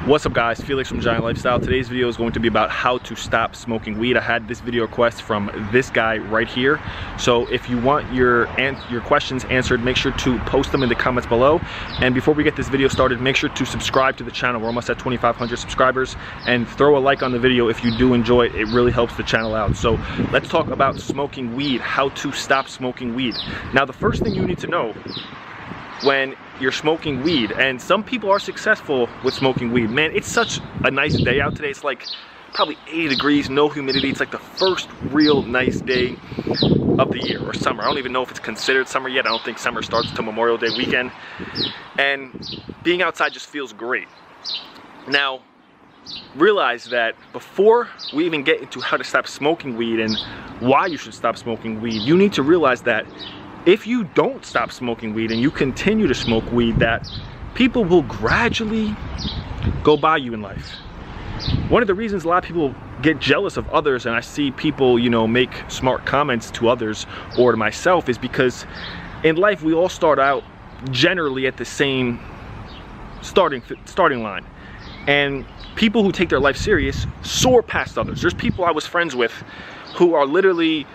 What's up guys, Felix from Giant Lifestyle. Today's video is going to be about how to stop smoking weed. I had this video request from this guy right here. So if you want your questions answered, make sure to post them in the comments below. And before we get this video started, make sure to subscribe to the channel. We're almost at 2,500 subscribers. And throw a like on the video if you do enjoy it. It really helps the channel out. So let's talk about smoking weed, how to stop smoking weed. Now the first thing you need to know when you're smoking weed, and some people are successful with smoking weed. Man, it's such a nice day out today. It's like probably 80 degrees, no humidity. It's like the first real nice day of the year, or summer. I don't even know if it's considered summer yet. I don't think summer starts till Memorial Day weekend. And being outside just feels great. Now, realize that before we even get into how to stop smoking weed and why you should stop smoking weed, you need to realize that if you don't stop smoking weed and you continue to smoke weed, that people will gradually go by you in life. One of the reasons a lot of people get jealous of others, and I see people, you know, make smart comments to others or to myself, is because in life we all start out generally at the same starting line. And people who take their life serious soar past others. There's people I was friends with who are literally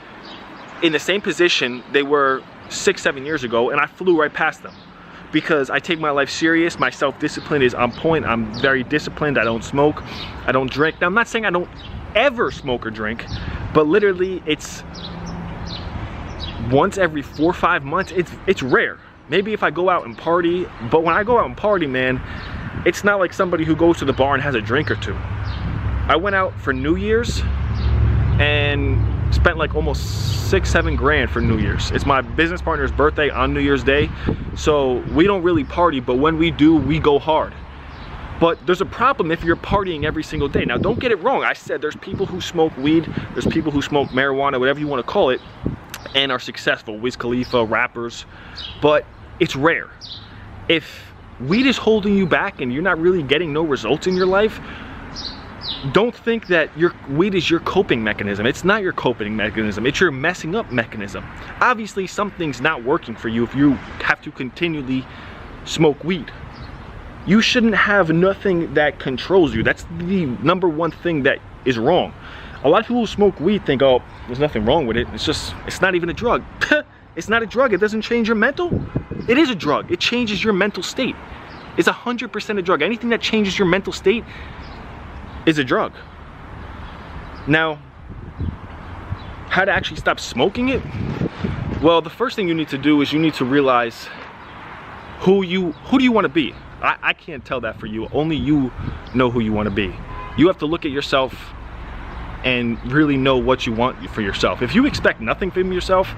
in the same position they were 6-7 years ago, and I flew right past them because I take my life serious. My self-discipline is on point. I'm very disciplined. I don't smoke, I don't drink. Now I'm not saying I don't ever smoke or drink, but literally it's once every 4 or 5 months. It's rare. Maybe if I go out and party, but when I go out and party, man, it's not like somebody who goes to the bar and has a drink or two. I went out for New Year's and spent like almost 6-7 grand for New Year's. It's my business partner's birthday on New Year's Day, so we don't really party, but when we do, we go hard. But there's a problem if you're partying every single day. Now don't get it wrong, I said there's people who smoke weed, there's people who smoke marijuana, whatever you want to call it, and are successful, Wiz Khalifa, rappers, but it's rare. If weed is holding you back and you're not really getting no results in your life, don't think that your weed is your coping mechanism. It's not your coping mechanism, it's your messing up mechanism. Obviously something's not working for you if you have to continually smoke weed. You shouldn't have nothing that controls you. That's the number one thing that is wrong. A lot of people who smoke weed think, oh, there's nothing wrong with it. It's not even a drug. It's not a drug. It doesn't change your mental. It is a drug. It changes your mental state. It's 100% a drug. Anything that changes your mental state is a drug. Now, how to actually stop smoking it? Well, the first thing you need to do is you need to realize who do you want to be. I can't tell that for you. Only you know who you want to be. You have to look at yourself and really know what you want for yourself. If you expect nothing from yourself,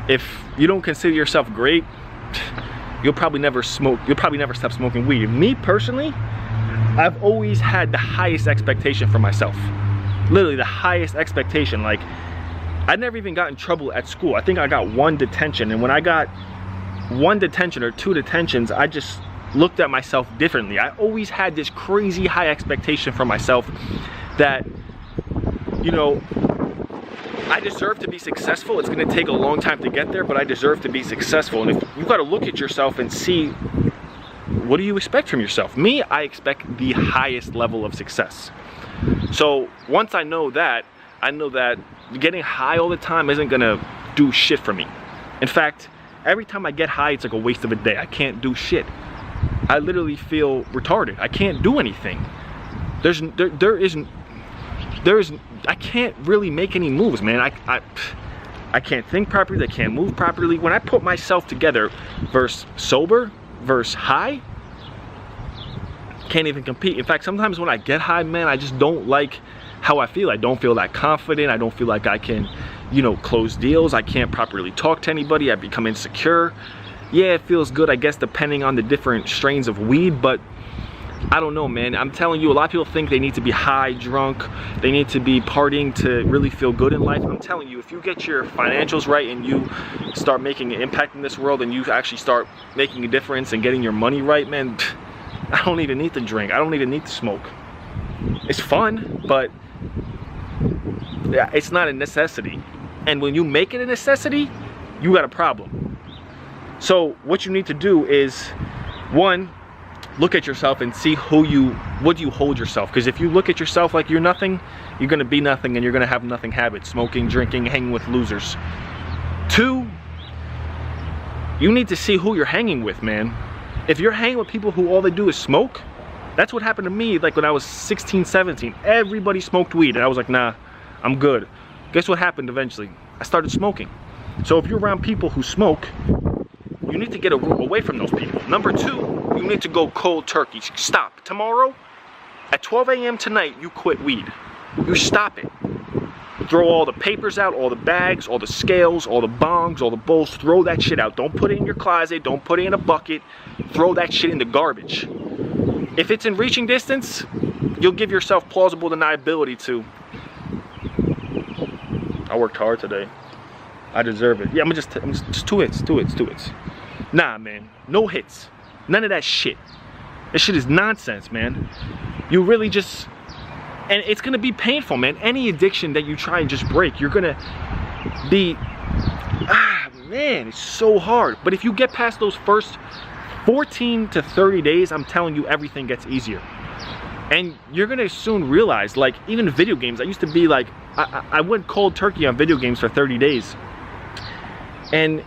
if you don't consider yourself great, you'll probably never smoke. You'll probably never stop smoking weed. Me personally, I've always had the highest expectation for myself. Literally the highest expectation. Like, I never even got in trouble at school. I think I got 1 detention, and when I got 1 detention or 2 detentions, I just looked at myself differently. I always had this crazy high expectation for myself that, you know, I deserve to be successful. It's gonna take a long time to get there, but I deserve to be successful. And if you gotta look at yourself and see, what do you expect from yourself? Me, I expect the highest level of success. So once I know that getting high all the time isn't gonna do shit for me. In fact, every time I get high, it's like a waste of a day. I can't do shit. I literally feel retarded. I can't do anything. I can't really make any moves, man. I can't think properly. I can't move properly. When I put myself together versus sober versus high, can't even compete. In fact, sometimes when I get high, man, I just don't like how I feel. I don't feel that confident. I don't feel like I can, you know, close deals. I can't properly talk to anybody. I become insecure. Yeah, it feels good, I guess, depending on the different strains of weed, but I don't know, man. I'm telling you, a lot of people think they need to be high, drunk, they need to be partying to really feel good in life. I'm telling you, if you get your financials right and you start making an impact in this world and you actually start making a difference and getting your money right, man, I don't even need to drink. I don't even need to smoke. It's fun, but it's not a necessity. And when you make it a necessity, you got a problem. So what you need to do is, one, look at yourself and see what do you hold yourself. Because if you look at yourself like you're nothing, you're gonna be nothing, and you're gonna have nothing habits, smoking, drinking, hanging with losers. 2, you need to see who you're hanging with, man. If you're hanging with people who all they do is smoke, that's what happened to me like when I was 16, 17. Everybody smoked weed and I was like, nah, I'm good. Guess what happened eventually? I started smoking. So if you're around people who smoke, you need to get away from those people. Number 2, you need to go cold turkey. Stop. Tomorrow, at 12 a.m. tonight, you quit weed. You stop it. Throw all the papers out, all the bags, all the scales, all the bongs, all the bowls. Throw that shit out. Don't put it in your closet. Don't put it in a bucket. Throw that shit in the garbage. If it's in reaching distance, you'll give yourself plausible deniability to, I worked hard today. I deserve it. Yeah, I'm just 2 hits. Nah, man, no hits. None of that shit. This shit is nonsense, man. You really just, and it's gonna be painful, man. Any addiction that you try and just break, you're gonna be, man, it's so hard. But if you get past those first 14 to 30 days, I'm telling you, everything gets easier. And you're gonna soon realize, like, even video games, I used to be like, I went cold turkey on video games for 30 days. And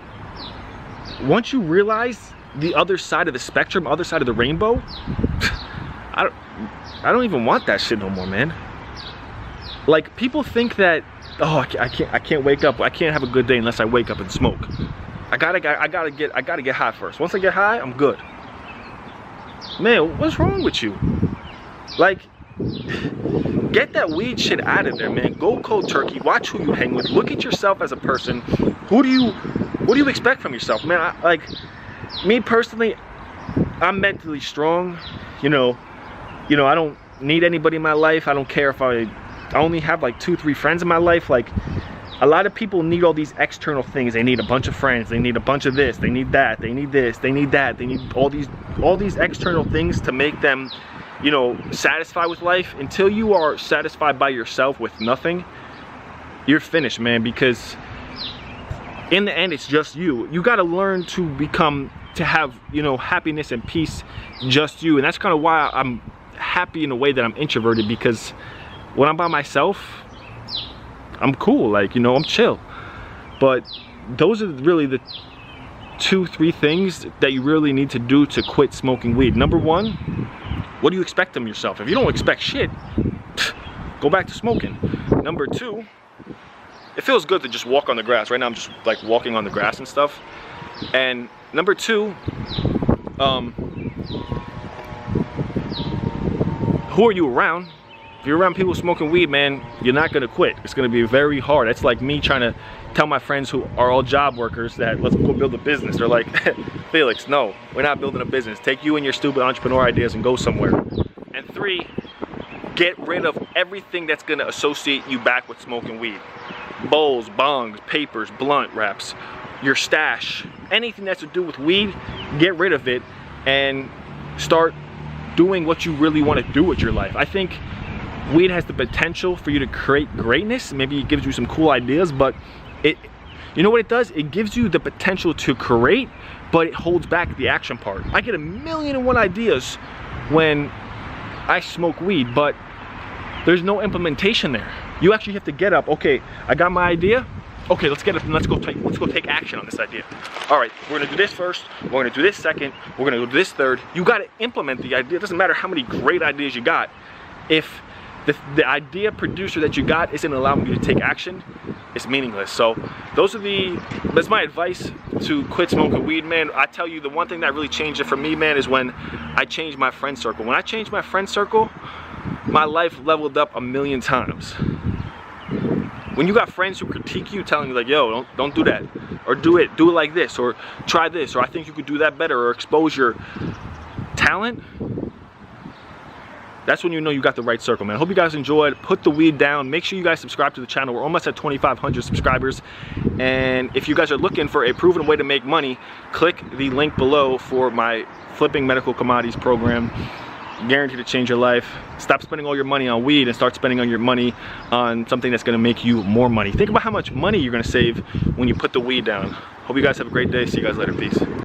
once you realize the other side of the spectrum, other side of the rainbow, I don't even want that shit no more, man. Like, people think that, oh, I can't wake up, I can't have a good day unless I wake up and smoke. I gotta get high first. Once I get high, I'm good. Man, what's wrong with you? Like, get that weed shit out of there, man. Go cold turkey. Watch who you hang with. Look at yourself as a person. What do you expect from yourself, man? Like, me personally, I'm mentally strong. You know, I don't need anybody in my life. I don't care if I only have like 2, 3 friends in my life. Like, a lot of people need all these external things. They need a bunch of friends. They need a bunch of this. They need that. They need this. They need that. They need all these external things to make them, you know, satisfied with life. Until you are satisfied by yourself with nothing, you're finished, man. Because in the end, it's just you. You got to learn to have, you know, happiness and peace, just you. And that's kind of why I'm happy in a way that I'm introverted, because when I'm by myself, I'm cool, like, you know, I'm chill. But those are really the 2, 3 things that you really need to do to quit smoking weed. Number 1, what do you expect from yourself? If you don't expect shit, go back to smoking. Number 2, it feels good to just walk on the grass. Right now I'm just like walking on the grass and stuff. And number 2, who are you around? If you're around people smoking weed, man, you're not gonna quit. It's gonna be very hard. It's like me trying to tell my friends who are all job workers that let's go build a business. They're like, Felix, no, we're not building a business. Take you and your stupid entrepreneur ideas and go somewhere. And 3, get rid of everything that's gonna associate you back with smoking weed. Bowls, bongs, papers, blunt wraps, your stash, anything that's to do with weed, get rid of it and start doing what you really want to do with your life. I think weed has the potential for you to create greatness. Maybe it gives you some cool ideas, but you know what it does? It gives you the potential to create, but it holds back the action part. I get 1,000,001 ideas when I smoke weed, but there's no implementation there. You actually have to get up. Okay, I got my idea. Okay, let's get up and let's go take action on this idea. All right, we're gonna do this first. We're gonna do this second. We're gonna do this third. You gotta implement the idea. It doesn't matter how many great ideas you got. If the idea producer that you got isn't allowing you to take action, it's meaningless. So that's my advice to quit smoking weed, man. I tell you, the one thing that really changed it for me, man, is when I changed my friend circle. When I changed my friend circle, my life leveled up 1,000,000 times. When you got friends who critique you, telling you like, yo, don't do that, or do it like this, or try this, or I think you could do that better, or expose your talent, that's when you know you got the right circle, man. I hope you guys enjoyed. Put the weed down. Make sure you guys subscribe to the channel. We're almost at 2,500 subscribers. And if you guys are looking for a proven way to make money, click the link below for my Flipping Medical Commodities program. Guaranteed to change your life. Stop spending all your money on weed and start spending all your money on something that's gonna make you more money. Think about how much money you're gonna save when you put the weed down. Hope you guys have a great day. See you guys later. Peace.